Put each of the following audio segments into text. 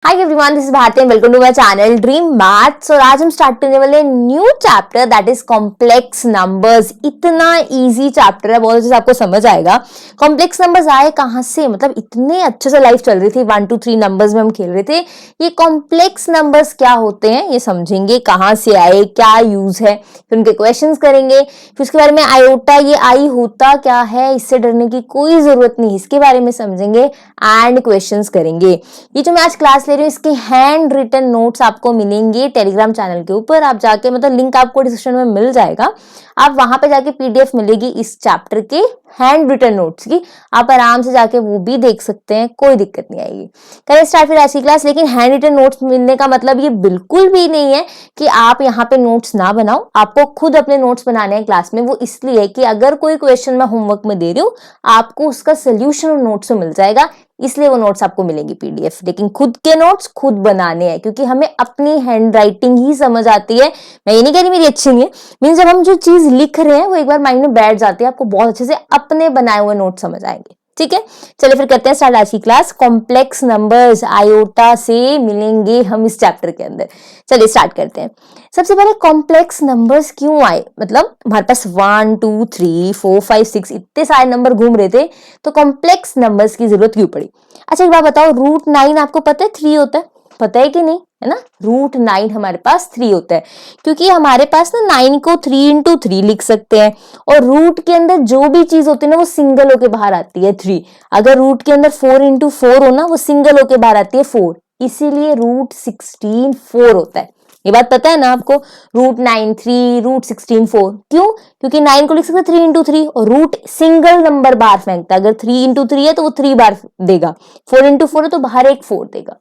Hi everyone, this is Bharti and welcome to my channel dream maths. और आज हम start करने वाले new chapter that is complex numbers. इतना इजी चैप्टर है, बहुत अच्छे से आपको समझ आएगा। कॉम्प्लेक्स नंबर्स आए कहाँ से, मतलब इतने अच्छे से लाइफ चल रही थी, 1 2 3 नंबर्स में हम खेल रहे थे। ये कॉम्प्लेक्स नंबर्स क्या होते हैं ये समझेंगे, कहाँ से आए, क्या यूज है, फिर उनके क्वेश्चन करेंगे, फिर उसके बारे में आयोटा, ये आई होता क्या है, इससे डरने की कोई जरूरत नहीं, इसके बारे में समझेंगे एंड क्वेश्चंस करेंगे। ये जो मैं आज क्लास ले रही हूँ इसके हैंड रिटन नोट्स आपको मिलेंगे टेलीग्राम चैनल के ऊपर। आप जाके, मतलब लिंक आपको डिस्क्रिप्शन में मिल जाएगा, आप वहां पे जाके पीडीएफ मिलेगी इस चैप्टर के हैंड रिटन नोट्स की, आप आराम से जाके वो भी देख सकते हैं, कोई दिक्कत नहीं आएगी। करें स्टार्ट फिर ऐसी क्लास। लेकिन हैंड रिटन नोट्स मिलने का मतलब ये बिल्कुल भी नहीं है कि आप यहाँ पे नोट्स ना बनाओ, आपको खुद अपने नोट्स बनाने हैं क्लास में। वो इसलिए कि अगर कोई क्वेश्चन मैं होमवर्क में दे रही हूँ, आपको उसका सोल्यूशन नोट्स में मिल जाएगा, इसलिए वो नोट्स आपको मिलेंगी पीडीएफ। लेकिन खुद के नोट्स खुद बनाने हैं, क्योंकि हमें अपनी हैंड राइटिंग ही समझ आती है। मैं ये नहीं कह रही मेरी अच्छी नहीं है, मीन जब हम जो चीज लिख रहे हैं वो एक बार माइंड में बैठ जाती है, आपको बहुत अच्छे से अपने बनाए हुए नोट समझ आएंगे। ठीक है, चलिए फिर करते हैं स्टार्ट आज की क्लास। कॉम्प्लेक्स नंबर्स आयोटा से मिलेंगे हम इस चैप्टर के अंदर। चलिए स्टार्ट करते हैं। सबसे पहले कॉम्प्लेक्स नंबर्स क्यों आए, मतलब हमारे पास 1 2 3 4 5 6 इतने सारे नंबर घूम रहे थे, तो कॉम्प्लेक्स नंबर्स की जरूरत क्यों पड़ी। अच्छा एक बात बताओ, रूट 9 आपको पता है 3 होता है, पता है कि नहीं, है ना। रूट 9 हमारे पास 3 होता है, क्योंकि हमारे पास ना 9 को 3 इंटू 3 लिख सकते हैं, और रूट के अंदर जो भी चीज होती है ना वो सिंगल होके बाहर आती है 3। अगर रूट के अंदर 4 इंटू 4 हो ना, वो सिंगल होके बाहर आती है 4, इसीलिए रूट 16 4 होता है। ये बात पता है ना आपको। रूट 9 3, रूट 16 4, क्यों? क्योंकि 9 को लिख सकते 3 इंटू 3, और रूट सिंगल नंबर बाहर फेंकता है। अगर 3 इंटू 3 है तो वो 3 बार देगा, 4 इंटू 4 है तो बाहर एक 4 देगा।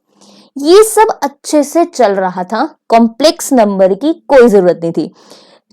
ये सब अच्छे से चल रहा था, कॉम्प्लेक्स नंबर की कोई जरूरत नहीं थी।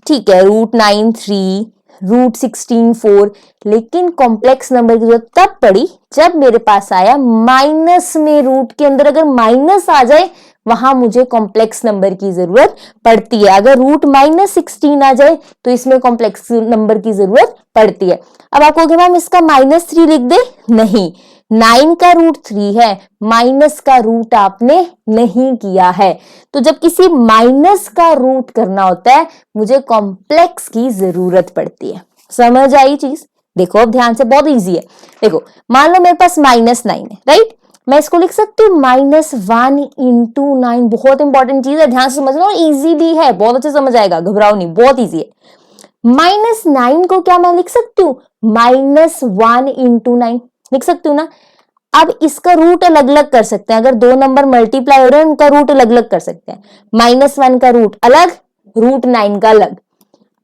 ठीक है, रूट 9 3, रूट 16 4, लेकिन कॉम्प्लेक्स नंबर की जरूरत तब पड़ी जब मेरे पास आया माइनस में। रूट के अंदर अगर माइनस आ जाए, वहां मुझे कॉम्प्लेक्स नंबर की जरूरत पड़ती है। अगर रूट -16 आ जाए तो इसमें कॉम्प्लेक्स नंबर की जरूरत पड़ती है। अब आप कहोगे मैम इसका -3 लिख दे, नहीं, 9 का रूट 3 है, माइनस का रूट आपने नहीं किया है। तो जब किसी माइनस का रूट करना होता है, मुझे कॉम्प्लेक्स की जरूरत पड़ती है। समझ आई चीज? देखो अब ध्यान से, बहुत इजी है। देखो मान लो मेरे पास -9 है, राइट। मैं इसको लिख सकती हूँ -1 इंटू 9। बहुत इंपॉर्टेंट चीज है, ध्यान से समझना, और इजी भी है, बहुत अच्छे समझ आएगा, घबराओ नहीं, बहुत इजी है। -9 को क्या मैं लिख सकती हूँ, -1 इंटू 9 लिख सकती हूँ ना। अब इसका रूट अलग अलग कर सकते हैं, अगर दो नंबर मल्टीप्लाई हो रहे हैं उनका रूट अलग अलग कर सकते हैं। -1 का रूट अलग, रूट 9 का अलग।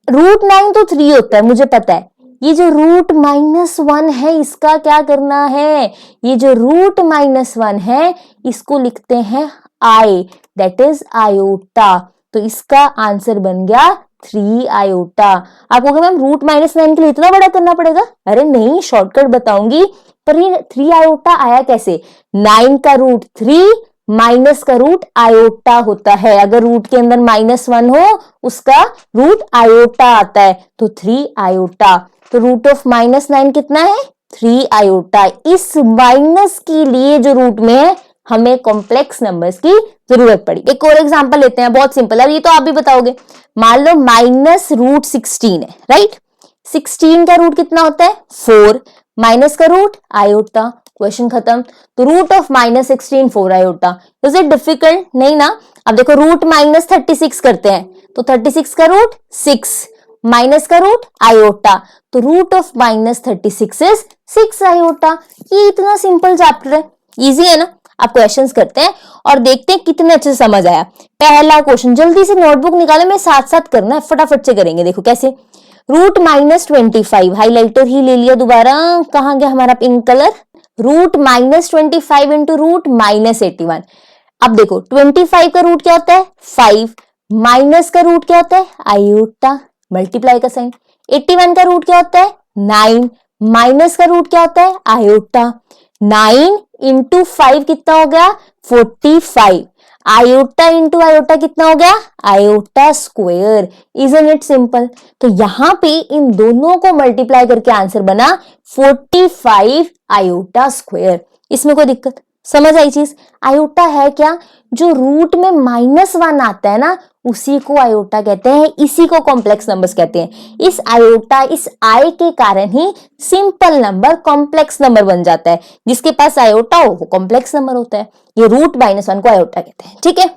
रूट 9 तो 3 होता है, मुझे पता है। ये जो रूट -1 है इसका क्या करना है, ये जो रूट -1 है इसको लिखते हैं आई, दैट इज आयोटा। तो इसका आंसर बन गया 3 आयोटा। आप कहोगे मैम रूट -9 के लिए इतना बड़ा करना पड़ेगा। अरे नहीं, शॉर्टकट बताऊंगी, पर ये 3 आयोटा आया कैसे। 9 का रूट 3, माइनस का रूट आयोटा होता है। अगर रूट के अंदर -1 हो उसका रूट आयोटा आता है, तो 3 आयोटा। तो रूट ऑफ -9 कितना है, 3 आयोटा। इस माइनस के लिए जो रूट में है हमें कॉम्प्लेक्स नंबर्स की जरूरत पड़ी। एक और एग्जांपल लेते हैं, बहुत सिंपल है, ये तो आप भी बताओगे। मान लो -√16 है, राइट। 16 का रूट कितना होता है, 4, माइनस का रूट आयोटा, क्वेश्चन खत्म। तो root of -16 4 iota. Is it difficult? नहीं ना। अब देखो रूट -36 करते हैं, तो 36 का रूट 6, माइनस का रूट आयोटा, तो रूट ऑफ -36 इज 6 आयोटा। ये इतना सिंपल चैप्टर है, इजी है ना। आप क्वेश्चंस करते हैं और देखते हैं कितने अच्छे से समझ आया। पहला क्वेश्चन, जल्दी से नोटबुक निकालो, मैं साथ साथ करना है, फटाफट से करेंगे। देखो कैसे, रूट -25, हाईलाइटर ही ले लिया दोबारा, कहां गया हमारा pink colour. Root -25 into root -81। अब देखो 25 का रूट क्या होता है, 5, माइनस का रूट क्या होता है, आयोटा, मल्टीप्लाई का साइन। 81 का रूट क्या होता है, 9, माइनस का रूट क्या होता है, आयोटा। 9 इंटू 5 कितना हो गया, 45। आयोटा इंटू आयोटा कितना हो गया, iota square. Isn't it simple. तो यहां पे इन दोनों को मल्टीप्लाई करके आंसर बना 45 आयोटा स्क्वायर। इसमें कोई दिक्कत समझ आई चीज? आयोटा है क्या? जो रूट में -1 आता है ना, उसी को आयोटा कहते हैं, इसी को कॉम्प्लेक्स नंबर्स कहते हैं। इस आयोटा, इस आई के कारण ही सिंपल नंबर कॉम्प्लेक्स नंबर बन जाता है। जिसके पास आयोटा हो वो कॉम्प्लेक्स नंबर होता है। ये रूट -1 को आयोटा कहते हैं। ठीक है,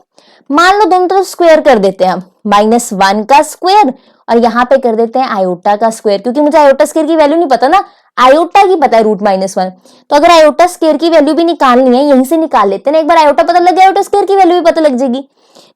मान लो दोनों तरफ स्क्वायर कर देते हैं हम, -1 का स्क्वायर और यहाँ पे कर देते हैं आयोटा का स्क्वायर, क्योंकि मुझे आयोटा स्क्वायर की वैल्यू नहीं पता ना, आयोटा की पता है रूट -1। तो अगर आयोटा स्क्वायर की वैल्यू भी निकालनी है, यहीं से निकाल लेते हैं ना, एक बार आयोटा पता लग गया आयोटा स्क्वायर की वैल्यू भी पता लग जाएगी।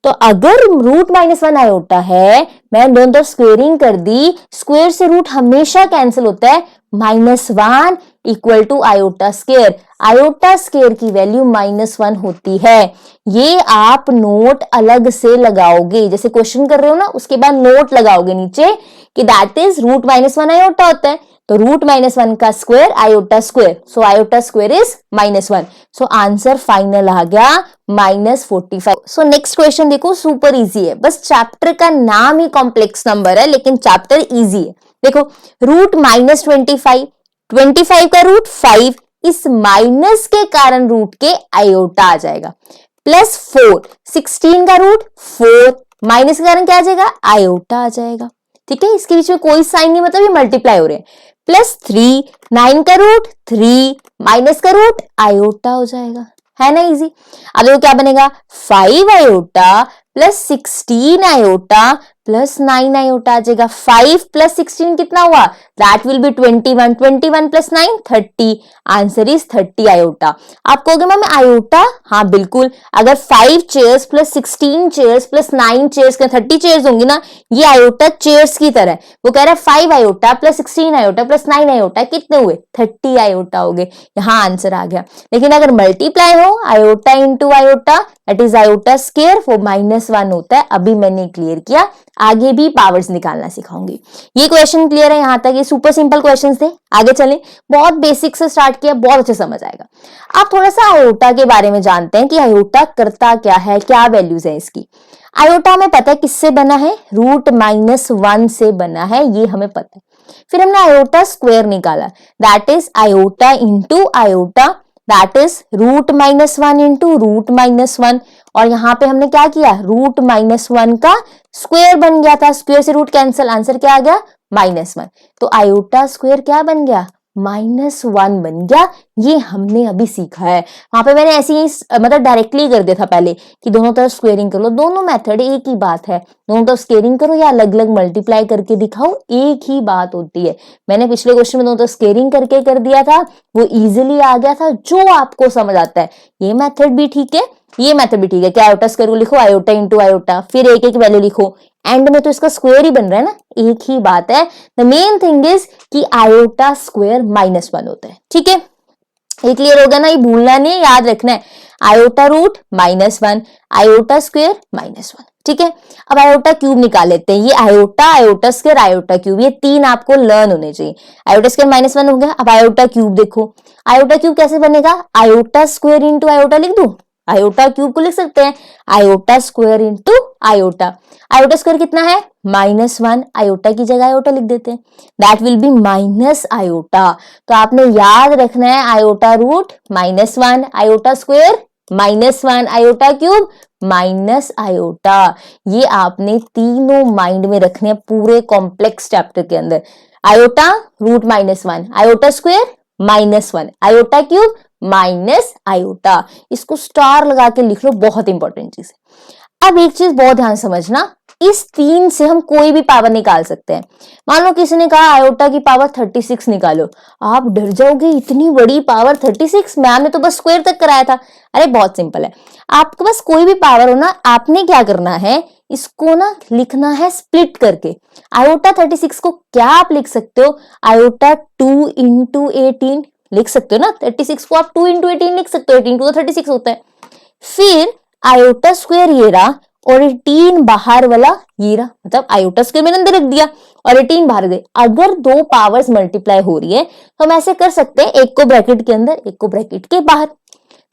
तो अगर रूट -1 आयोटा है, मैं दोनों तरफ स्क्वेयरिंग कर दी, स्क्वायर से रूट हमेशा कैंसिल होता है, -1 equal to iota square. Iota square की वैल्यू -1 होती है। ये आप नोट अलग से लगाओगे, जैसे क्वेश्चन कर रहे हो ना, उसके बाद नोट लगाओगे नीचे कि दैट इज रूट -1 आयोटा होता है। तो रूट -1 का square iota square, so iota square is -1। So answer final आ गया -45। सो नेक्स्ट क्वेश्चन देखो, सुपर इजी है, बस चैप्टर का नाम ही कॉम्प्लेक्स नंबर है लेकिन चैप्टर इजी है। देखो, रूट -25, 25 का रूट 5, इस माइनस के कारण रूट के आयोटा आ जाएगा। +4, 16 का रूट 4, माइनस के कारण क्या आ जाएगा? आयोटा आ जाएगा। ठीक है, इसके बीच में कोई साइन नहीं, मतलब ये मल्टीप्लाई हो रहे हैं। +3, 9 का रूट 3, माइनस का रूट आयोटा हो जाएगा, है ना इजी। अब देखो क्या बनेगा, 5 आयोटा +16 आयोटा +9 आयोटा आ जाएगा। 5 + 16 कितना हुआ? That will B 21, 21 + 9 30, answer is 30 iota. आप कहोगे मैम आयोटा, हाँ बिल्कुल, अगर 5 चेयर्स + 16 चेयर्स + 9 चेयर्स का 30 चेयर्स होंगी ना, ये आयोटा चेयर्स की तरह है। वो कह रहा है 5 आयोटा +16 आयोटा +9 आयोटा कितने हुए? 30 आयोटा हो गए। यहाँ आंसर आ गया। लेकिन अगर मल्टीप्लाई हो iota into iota, that is iota square, वो -1 होता है। अभी मैंने क्लियर किया, आगे भी पावर्स निकालना सिखाऊंगी। ये क्वेश्चन क्लियर है यहाँ तक? ये सुपर सिंपल क्वेश्चंस थे। आगे चलें, बहुत बेसिक से स्टार्ट किया, बहुत अच्छे समझ आएगा। आप थोड़ा सा आयोटा के बारे में जानते हैं कि आयोटा करता क्या है, क्या वैल्यूज है इसकी। आयोटा हमें पता है किससे बना है, रूट -1 से बना है, ये हमें पता है। फिर हमने आयोटा स्क्वायर निकाला, that is iota into iota, that is root -1 into root -1। और यहां पे हमने क्या किया, रूट -1 का स्क्वायर बन गया था, स्क्वायर से रूट कैंसिल, आंसर क्या आ गया? -1। तो आयोटा स्क्वायर क्या बन गया? -1 बन गया। ये हमने अभी सीखा है। वहां पे मैंने ऐसे ही मतलब डायरेक्टली कर दिया था पहले कि दोनों तरफ स्क्वेयरिंग कर लो, दोनों मेथड एक ही बात है। दोनों तरफ स्क्वेयरिंग करो या अलग अलग मल्टीप्लाई करके दिखाओ, एक ही बात होती है। मैंने पिछले क्वेश्चन में दोनों तरफ स्क्वेयरिंग करके कर दिया था, वो इजिली आ गया था। जो आपको समझ आता है, ये मेथड भी ठीक है, ये मेथड भी ठीक है। क्या आयोटा स्क्वायर को लिखो, आयोटा इंटू आयोटा, फिर एक एक वैल्यू लिखो, एंड में तो इसका स्क्वायर ही बन रहा है ना, एक ही बात है। द मेन थिंग इज कि आयोटा स्क्वायर -1 होता है। ठीक है, ये क्लियर हो गया ना? ये भूलना नहीं है, याद रखना है। Iota root -1, iota square -1। ठीक है, अब आयोटा क्यूब निकाल लेते हैं। ये iota, iota square, iota cube, ये तीन आपको लर्न होने चाहिए। आयोटा स्क्वायर -1 हो गया। अब आयोटा क्यूब देखो, आयोटा क्यूब कैसे बनेगा? आयोटा स्क्वायर इंटू आयोटा लिख दूं, आयोटा क्यूब को लिख सकते हैं iota square into iota. Iota square कितना है? -1, आयोटा की जगह आयोटा लिख देते हैं, that will be minus iota. तो आपने याद रखना है iota root -1, iota square -1, iota cube minus iota. ये आपने तीनों माइंड में रखने हैं पूरे कॉम्प्लेक्स चैप्टर के अंदर। Iota root -1, iota square -1, iota cube minus iota. इसको स्टार लगा के लिख लो, बहुत इंपॉर्टेंट चीज है। अब एक चीज बहुत ध्यान समझना, इस 3 से हम कोई भी पावर निकाल सकते हैं। मान लो किसी ने कहा आयोटा की पावर 36 निकालो, आप डर जाओगे, इतनी बड़ी पावर 36, मैम ने तो बस स्क्वायर तक कराया था। अरे बहुत सिंपल है, आपके पास कोई भी पावर हो ना, आपने क्या करना है, इसको ना लिखना है स्प्लिट करके। आयोटा 36 को क्या आप लिख सकते हो, आयोटा 2 इंटू 18 लिख सकते हो ना। 36 को आप 2 इंटू 18 लिख सकते हो, 18 तो 36 होता है। फिर आयोटा स्क्वायर ये रहा और 18 बाहर वाला ये रहा, मतलब आयोटा स्क्वायर मैंने अंदर रख दिया और 18 बाहर दे। अगर दो पावर्स मल्टीप्लाई हो रही है तो हम ऐसे कर सकते हैं, एक को ब्रैकेट के अंदर, एक को ब्रैकेट के बाहर।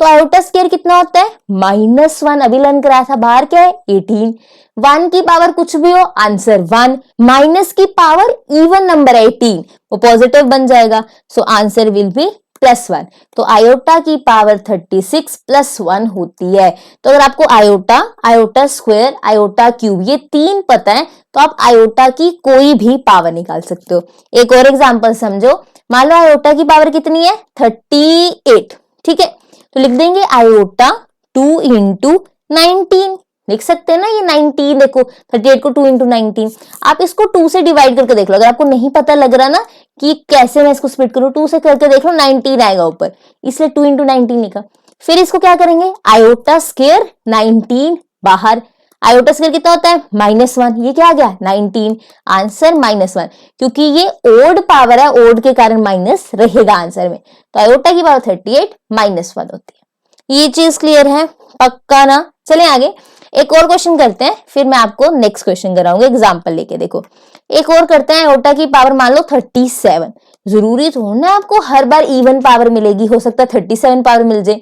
तो आयोटा स्क्वायर कितना होता है? -1, अभी लर्न कराया था, बाहर क्या है? 18। 1 की पावर कुछ भी हो, आंसर 1। माइनस की पावर इवन नंबर 18, वो पॉजिटिव बन जाएगा, सो आंसर विल बी +1, तो आयोटा की पावर 36 +1 होती है। तो अगर आपको iota, iota square, iota cube ये 3 पता है तो आप आयोटा की कोई भी पावर निकाल सकते हो। एक और एग्जांपल समझो, मान लो आयोटा की पावर कितनी है 38, ठीक है, तो लिख देंगे आयोटा 2 इंटू 19, लिख सकते हैं ना, ये 19 देखो 38 को 2 इंटू 19, आप इसको 2 से डिवाइड करके देख लो। अगर आपको नहीं पता लग रहा ना कि कैसे मैं इसको स्प्लिट करूं, 2 से करके देख लो, 19 आएगा ऊपर, इसलिए 2 इंटू 19 लिखा। फिर इसको क्या करेंगे, आयोटा स्क्वायर 19 बाहर, आयोटा स्क्वायर कितना होता है -1, ये क्या आ गया 19, आंसर -1, क्योंकि ये ओड पावर है, ओड के कारण माइनस रहेगा आंसर में, तो आयोटा की पावर 38 -1 होती है। ये चीज क्लियर है, पक्का ना। चले आगे एक और क्वेश्चन करते हैं, फिर मैं आपको नेक्स्ट क्वेश्चन कराऊंगा एग्जांपल लेके। देखो एक और करते हैं, आयोटा की पावर मान लो 37, जरूरी तो ना आपको हर बार इवन पावर मिलेगी, हो सकता है 37 पावर मिल जाए।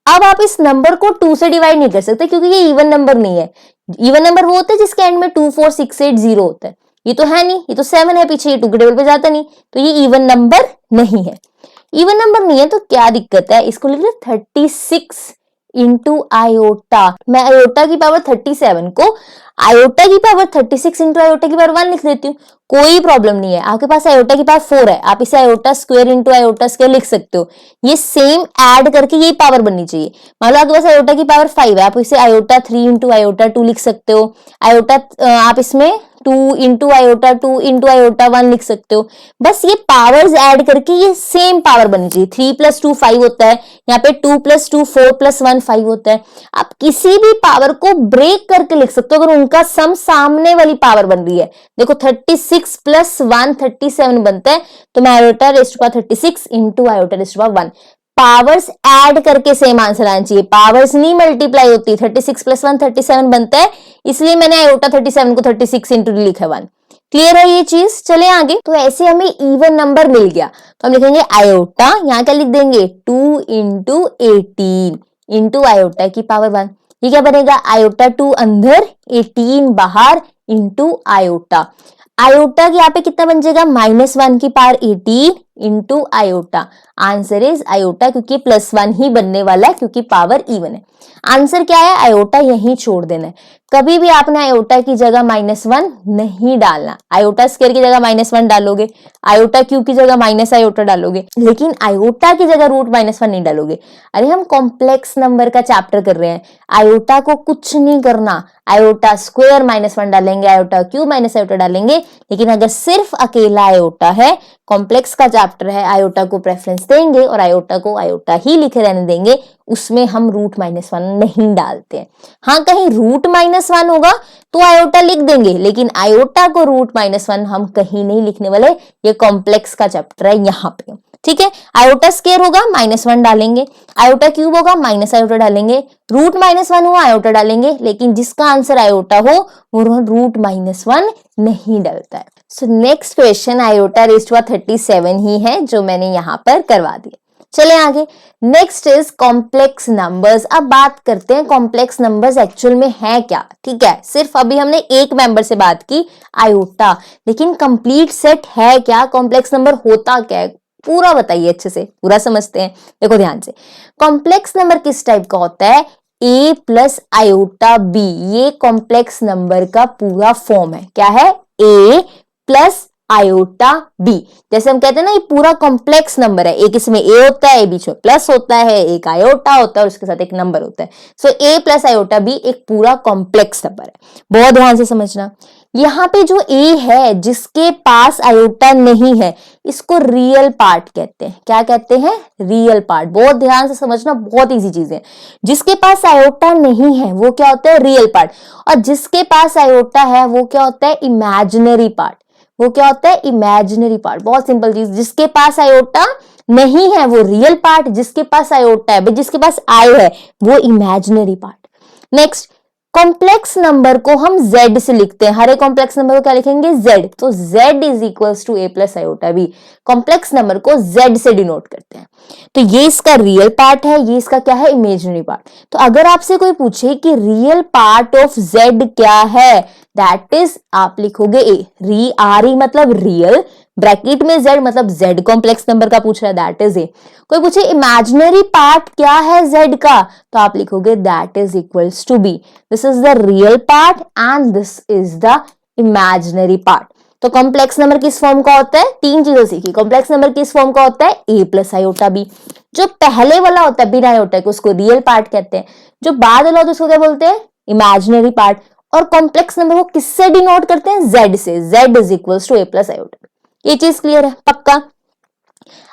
अब आप इस नंबर को 2 से डिवाइड नहीं कर सकते क्योंकि ये इवन नंबर नहीं है। इवन नंबर वो होता है जिसके एंड में 2 4 6 8 0 होता है, ये तो है नहीं, ये तो 7 है पीछे, ये 2 के टेबल पे जाता नहीं, तो ये इवन नंबर नहीं है। इवन नंबर नहीं है तो क्या दिक्कत है, इसको लिख ले 36 इंटू आयोटा। मैं आयोटा की पावर 37 को आयोटा की पावर 36 इंटू आयोटा की पावर 1 लिख देती हूँ, कोई प्रॉब्लम नहीं है। आपके पास आयोटा की पावर 4 है, आप इसे iota square into iota square लिख सकते हो, ये सेम ऐड करके यही पावर बननी चाहिए। मान लो आपके पास आयोटा की पावर 5 है, आप इसे आयोटा 3 इंटू आयोटा 2 लिख सकते हो, आयोटा आप इसमें 2 इंटू आयोटा 2 इंटू आयोटा 1 लिख सकते हो। बस ये पावर्स ऐड करके ये सेम पावर बननी चाहिए। 3 + 2 5 होता है, यहाँ पे 2 + 2 4 + 1 5 होता है। आप किसी भी पावर को ब्रेक करके लिख सकते हो अगर उनका सम सामने वाली पावर बन रही है। देखो 36 + 1 37 बनता है, तो मैं iota raise to power 36 into iota raise to power 1, powers add करके सेम आंसर आना चाहिए, पावर्स नहीं मल्टीप्लाई होती। 36 + 1 37 बनता है, इसलिए मैंने आयोटा 37 को 36 इंटू लिखा 1। क्लियर है ये चीज। चले आगे, तो ऐसे हमें इवन नंबर मिल गया तो हम लिखेंगे आयोटा, यहाँ क्या लिख देंगे 2 इंटू 18 इंटू आयोटा की पावर 1, ये क्या बनेगा आयोटा 2 अंदर 18 बाहर इंटू आयोटा। आयोटा की यहाँ पे कितना बन जाएगा -1 की power 18 into iota, answer is iota, क्योंकि +1 ही बनने वाला है क्योंकि पावर इवन है। आंसर क्या है, आयोटा यहीं छोड़ देना है। कभी भी आपने आयोटा की जगह -1 नहीं डालना, आयोटा स्क्वायर की जगह -1 डालोगे, आयोटा क्यूब की जगह माइनस आयोटा डालोगे, लेकिन आयोटा की जगह √-1 नहीं डालोगे। अरे हम कॉम्प्लेक्स नंबर का चैप्टर कर रहे हैं, आयोटा को कुछ नहीं करना, आयोटा स्क्वायर -1 डालेंगे, आयोटा क्यूब माइनस आयोटा डालेंगे, लेकिन अगर सिर्फ अकेला आयोटा है, कॉम्प्लेक्स का चैप्टर है, आयोटा को प्रेफरेंस देंगे और आयोटा को आयोटा ही लिखे रहने देंगे, उसमें हम √-1 नहीं डालते हैं। हाँ कहीं √-1 होगा तो आयोटा लिख देंगे, लेकिन आयोटा को √-1 हम कहीं नहीं लिखने वाले, ये कॉम्प्लेक्स का चैप्टर है यहाँ पे, ठीक है। आयोटा स्क्वायर होगा -1 डालेंगे, आयोटा क्यूब होगा माइनस आयोटा डालेंगे, √-1 हुआ आयोटा डालेंगे, लेकिन जिसका आंसर आयोटा हो वो √-1 नहीं डलता है। So next question iota raise to power 37 ही है जो मैंने यहाँ पर करवा दिया। चले आगे, नेक्स्ट इज कॉम्प्लेक्स नंबर्स। अब बात करते हैं कॉम्प्लेक्स नंबर्स एक्चुअल में है क्या, ठीक है। सिर्फ अभी हमने एक मेंबर से बात की आयोटा, लेकिन कंप्लीट सेट है क्या, कॉम्प्लेक्स नंबर होता क्या है, पूरा बताइए अच्छे से, पूरा समझते हैं। देखो ध्यान से, कॉम्प्लेक्स नंबर किस टाइप का होता है, a + आयोटा b, ये कॉम्प्लेक्स नंबर का पूरा फॉर्म है। क्या है, a + आयोटा b। जैसे हम कहते हैं ना ये पूरा कॉम्प्लेक्स नंबर है, एक इसमें a होता है, बीच में प्लस होता है, एक आयोटा होता है और उसके साथ एक नंबर होता है। सो a + आयोटा b एक पूरा कॉम्प्लेक्स नंबर है, बहुत ध्यान से समझना। यहाँ पे जो a है जिसके पास आयोटा नहीं है, इसको रियल पार्ट कहते हैं। क्या कहते हैं, रियल पार्ट, बहुत ध्यान से समझना, बहुत इजी चीज है। जिसके पास आयोटा नहीं है वो क्या होता है, रियल पार्ट, और जिसके पास आयोटा है वो क्या होता है, इमेजिनरी पार्ट। वो क्या होता है, इमेजिनरी पार्ट, बहुत सिंपल चीज। जिसके पास आयोटा नहीं है वो रियल पार्ट, जिसके पास आयोटा है, जिसके पास आई है वो imaginary part. Next, complex number को हम z से लिखते हैं, हर एक कॉम्प्लेक्स नंबर को क्या लिखेंगे, z, तो z = a + iota b, complex number को z से डिनोट करते हैं। तो ये इसका रियल पार्ट है, ये इसका क्या है, इमेजिनरी पार्ट। तो अगर आपसे कोई पूछे कि रियल पार्ट ऑफ z क्या है, दैट इज आप लिखोगे a, री मतलब रियल, ब्रैकेट में z मतलब z कॉम्प्लेक्स नंबर का पूछ रहा है, दैट इज ए। कोई पूछे इमेजिनरी पार्ट क्या है z का, तो आप लिखोगे that is equals to b। This is the real part and this is the imaginary part. तो कॉम्प्लेक्स नंबर किस फॉर्म का होता है, तीन चीजें सीखी। कॉम्प्लेक्स नंबर किस फॉर्म का होता है, a प्लस आयोटा b। जो पहले वाला होता है बिना आयोटा के उसको रियल पार्ट कहते हैं, जो बाद वाला होता है उसको क्या बोलते हैं, इमेजिनरी पार्ट। और कॉम्प्लेक्स नंबर को किससे डिनोट करते हैं, z से। z is equals to a plus iota b। ये चीज क्लियर है पक्का।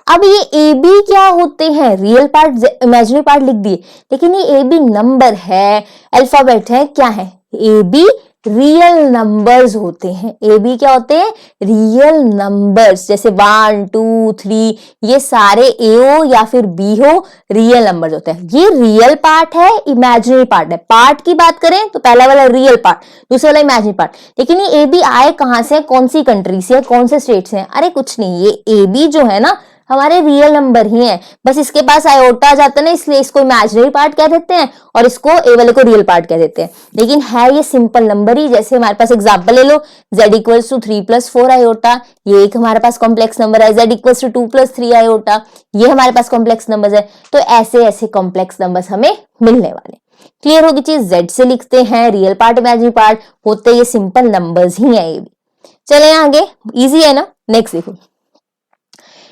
अब ये ए बी क्या होते हैं, रियल पार्ट इमेजिनरी पार्ट लिख दिए, लेकिन ये ए बी नंबर है, अल्फाबेट है, क्या है, ए बी रियल नंबर्स होते हैं। ए बी क्या होते हैं, रियल नंबर्स, जैसे 1 2 3 ये सारे ए हो या फिर बी हो, रियल नंबर्स होते हैं। ये रियल पार्ट है, इमेजिनरी पार्ट है। पार्ट की बात करें तो पहला वाला रियल पार्ट, दूसरा वाला इमेजिनरी पार्ट। लेकिन ये ए बी आए कहां से, कौन सी कंट्री से, कौन से स्टेट से है, अरे कुछ नहीं, ये ए बी जो है ना हमारे रियल नंबर ही है, बस इसके पास आयोटा आ जाता है ना, इसलिए इसको इमेजिनरी पार्ट कह देते हैं और इसको ए वाले को रियल पार्ट कह देते हैं। लेकिन है ये सिंपल नंबर ही। जैसे हमारे पास एग्जांपल ले लो, z equals to 3 plus 4 iota, ये एक हमारे पास कॉम्प्लेक्स नंबर है। z equals to 2 plus 3 iota, ये हमारे पास कॉम्प्लेक्स नंबर है। तो ऐसे ऐसे कॉम्प्लेक्स नंबर हमें मिलने वाले। क्लियर होगी चीज, z से लिखते हैं, रियल पार्ट इमेजिनरी पार्ट होते ये सिंपल नंबर्स ही है ये भी। चले आगे, इजी है ना। नेक्स्ट देखो,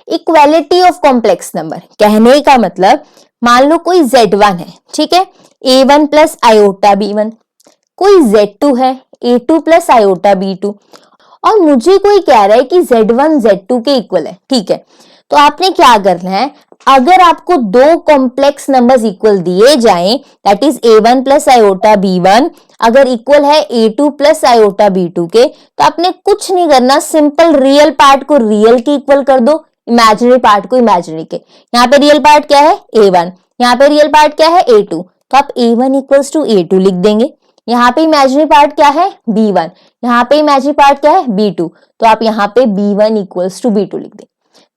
इक्वालिटी ऑफ कॉम्प्लेक्स नंबर। कहने का मतलब मान लो कोई z1 है, ठीक है, a1 प्लस आयोटा b1, कोई z2 है a2 प्लस आयोटा b2, और मुझे कोई कह रहा है कि z1 z2 के इक्वल है, ठीक है। तो आपने क्या करना है, अगर आपको दो कॉम्प्लेक्स नंबर्स इक्वल दिए जाएं, that is a1 plus iota b1 अगर इक्वल है a2 प्लस आयोटा b2 के, तो आपने कुछ नहीं करना, सिंपल रियल पार्ट को रियल के इक्वल कर दो, इमेजिनरी पार्ट को इमेजिनरी के। यहाँ पे रियल पार्ट क्या है a1, यहाँ पे रियल पार्ट क्या है a2, तो आप a1 इक्वल्स टू a2 लिख देंगे। यहाँ पे इमेजिनरी पार्ट क्या है b1, यहाँ पे इमेजिनरी पार्ट क्या है b2, तो आप यहाँ पे b1 इक्वल्स टू b2 लिख देंगे।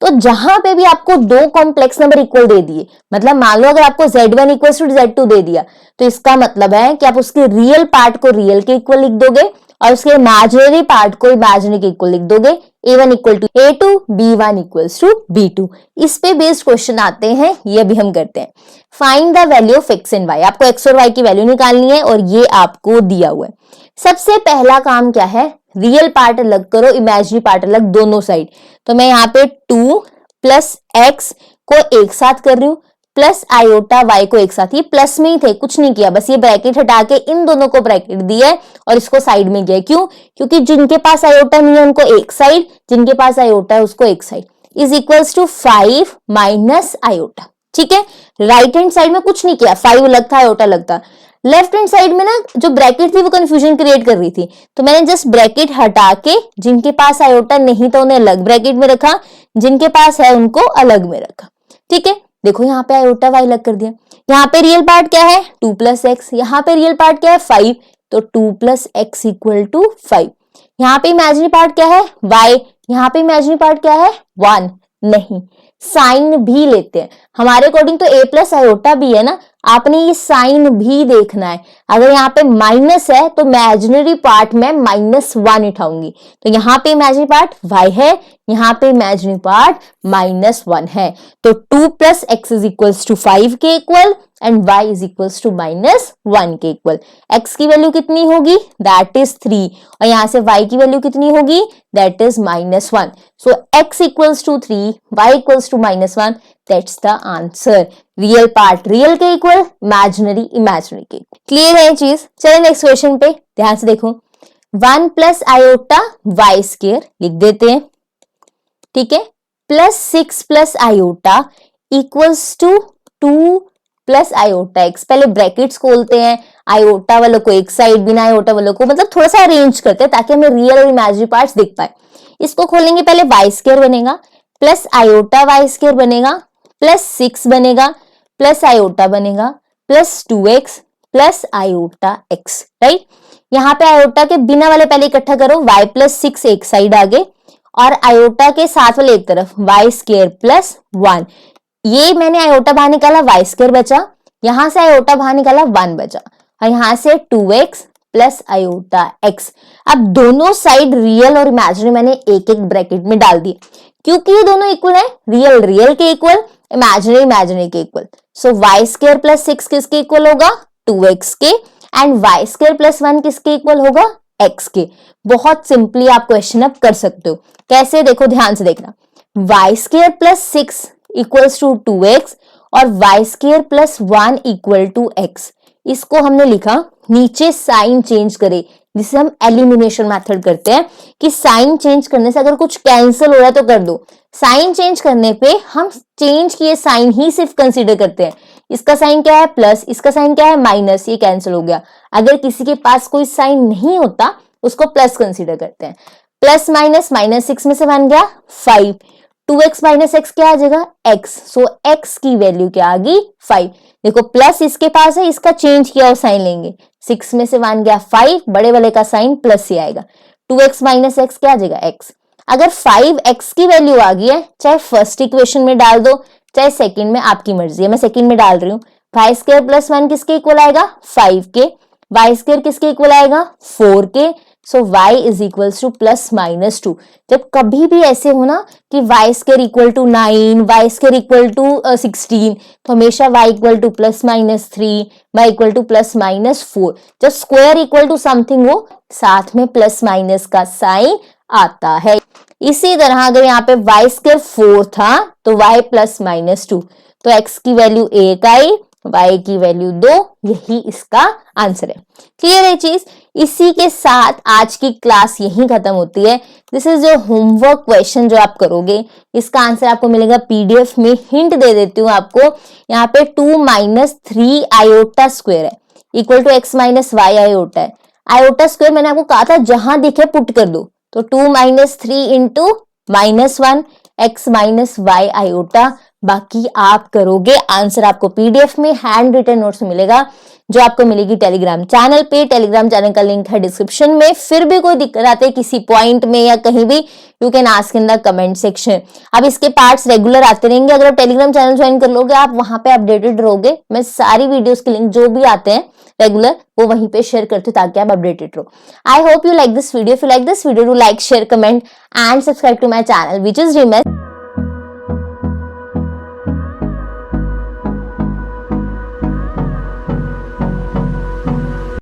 तो जहां पे भी आपको दो कॉम्प्लेक्स नंबर इक्वल दे दिए, मतलब मान लो अगर आपको z1 इक्वल्स टू z2 दे दिया, तो इसका मतलब है कि आप उसके रियल पार्ट को रियल के इक्वल लिख दोगे और उसके इमेजिनरी पार्ट को इमेजिनरी के इक्वल लिख दोगे। a1 equal to a2, b1 equals to b2। इस पे बेस्ड क्वेश्चन आते हैं, ये भी हम करते हैं। Find the value of x and y, आपको x और y की वैल्यू निकालनी है और ये आपको दिया हुआ है। सबसे पहला काम क्या है, रियल पार्ट अलग करो, इमेजिनरी पार्ट अलग, दोनों साइड। तो मैं यहाँ पे 2 प्लस x को एक साथ कर रही हूँ, प्लस आयोटा y को एक साथ। ये प्लस में ही थे, कुछ नहीं किया, बस ये ब्रैकेट हटा के इन दोनों को ब्रैकेट दिया है और इसको साइड में किया। क्यों, क्योंकि जिनके पास आयोटा नहीं है उनको एक साइड, जिनके पास आयोटा है उसको एक side. Is equals to 5 minus iota, ठीक है। राइट हैंड साइड में कुछ नहीं किया, 5 अलग था आयोटा अलग था। लेफ्ट हैंड साइड में ना जो ब्रैकेट थी वो कंफ्यूजन क्रिएट कर रही थी, तो मैंने जस्ट ब्रैकेट हटा के जिनके पास आयोटा नहीं था उन्हें अलग ब्रैकेट में रखा, जिनके पास है उनको अलग में रखा, ठीक है। देखो यहाँ पे आयोटा y अलग कर दिया। यहाँ पे रियल पार्ट क्या है 2 प्लस एक्स, यहाँ पे रियल पार्ट क्या है 5, तो 2 प्लस एक्स इक्वल टू 5। यहाँ पे इमेजिनरी पार्ट क्या है y, यहाँ पे इमेजिनरी पार्ट क्या है 1, नहीं साइन भी लेते हैं। हमारे अकॉर्डिंग तो a प्लस आयोटा भी है ना, आपने ये साइन भी देखना है। अगर यहाँ पे माइनस है तो इमेजिनरी पार्ट में -1 उठाऊंगी, तो यहाँ पे इमेजिनरी पार्ट y है, यहाँ पे इमेजिनरी पार्ट -1 है। तो 2 plus x is equals to 5 के equal and y is equals to -1 के इक्वल। x की वैल्यू कितनी होगी, दैट इज 3, और यहाँ से y की वैल्यू कितनी होगी, that is -1। So x equals to 3, y equals to -1, that's the answer. Real part real के इक्वल, इमेजिनरी इमेजिनरी के। क्लियर है ये चीज। चलिए नेक्स्ट क्वेश्चन पे ध्यान से देखो। 1 प्लस आयोटा y स्क्वायर लिख देते हैं, ठीक है, plus 6 plus iota equals to 2 plus iota x। पहले ब्रैकेट्स खोलते हैं, आयोटा वालों को एक साइड, बिना आयोटा वालों को मतलब थोड़ा सा अरेंज करते हैं ताकि हमें रियल और इमेजिनरी पार्ट्स दिख पाए। इसको खोलेंगे, पहले y स्क्वायर बनेगा, प्लस आयोटा y स्क्वायर बनेगा, प्लस 6 बनेगा, प्लस आयोटा बनेगा, plus 2x plus iota x, right. यहाँ पे आयोटा के बिना वाले पहले इकट्ठा करो, y प्लस 6 एक साइड आगे और आयोटा के साथ वाले एक तरफ y स्क्वायर प्लस 1। ये मैंने आयोटा बाहर निकाला, y स्क्वायर बचा, यहां से आयोटा बाहर निकाला 1 बचा, और यहां से 2x प्लस आयोटा x। अब दोनों साइड रियल और इमेजिनरी मैंने एक एक ब्रैकेट में डाल दिए, क्योंकि ये दोनों इक्वल है, रियल रियल के इक्वल, इमेजिनरी इमेजिनरी के इक्वल। सो वाई स्क्वायर प्लस 6 किसके इक्वल होगा, 2x के, एंड वाई स्क्वायर प्लस 1 किसके इक्वल होगा, x के। बहुत सिंपली आप क्वेश्चन अब कर सकते हो। कैसे, देखो ध्यान से देखना, y square plus 6 equals to 2x और y square plus 1 equal to x। इसको हमने लिखा, नीचे साइन चेंज करे, जिसे हम एलिमिनेशन मेथड करते हैं कि साइन चेंज करने से अगर कुछ कैंसिल हो रहा है तो कर दो। साइन चेंज करने पे हम चेंज किए साइन ही सिर्फ कंसीडर करते हैं। इसका साइन क्या है प्लस, इसका साइन क्या है माइनस, ये कैंसिल हो गया। अगर किसी के पास कोई साइन नहीं होता उसको प्लस कंसीडर करते हैं। प्लस माइनस, माइनस 6 में से 1 गया 5, 2x माइनस x क्या आ जाएगा x। सो x की वैल्यू क्या आ गई 5। देखो प्लस इसके पास है, इसका चेंज किया और साइन लेंगे, 6 में से 1 गया 5, बड़े वाले का साइन प्लस ही आएगा। 2x माइनस x क्या आ जाएगा x। अगर 5x की वैल्यू आ गई है, चाहे फर्स्ट इक्वेशन में डाल दो चाहे सेकंड में, आपकी मर्जी है, मैं सेकंड में डाल रही हूँ। वाई स्क्वायर प्लस 1 किसके इक्वल आएगा 5 के, वाई स्क्वायर किसके इक्वल आएगा 4 के। So y is equals to plus minus 2। जब कभी भी ऐसे हो ना कि y square equal to 9, y square equal to 16, तो हमेशा y equal to plus minus 3, y equal to plus minus 4। जब स्क्वायर इक्वल टू समथिंग हो, साथ में प्लस माइनस का साइन आता है। इसी तरह अगर यहाँ पे y स्क्वायर 4 था तो y प्लस माइनस 2, तो x की वैल्यू 1 आई, y की वैल्यू 2, यही इसका आंसर है। क्लियर है चीज। इसी के साथ आज की क्लास यही खत्म होती है। This is your homework question जो आप करोगे, इसका आंसर आपको मिलेगा पीडीएफ में। हिंट दे देती हूँ आपको, यहाँ पे 2 माइनस 3 आयोटा स्क्वायर है equal to x minus y iota है। आयोटा स्क्वायर मैंने आपको कहा था जहां दिखे पुट कर दो, तो 2 minus 3 into minus 1 x minus y iota. बाकी आप करोगे, आंसर आपको पीडीएफ में हैंड रिटन नोट्स में मिलेगा, जो आपको मिलेगी टेलीग्राम चैनल पे। टेलीग्राम चैनल का लिंक है डिस्क्रिप्शन में। फिर भी कोई दिक्कत आती है किसी पॉइंट में या कहीं भी, you can ask in the comment section. अब इसके पार्ट्स रेगुलर आते रहेंगे। अगर आप टेलीग्राम चैनल ज्वाइन कर लोगे, आप वहां पे अपडेटेड रहोगे। मैं सारी वीडियोस के लिंक जो भी आते हैं रेगुलर, वो वहीं पे शेयर करती हूँ ताकि आप अपडेटेड रहो। I hope you like this video. If you like this video, do like, share, comment and subscribe to my channel which is dream math.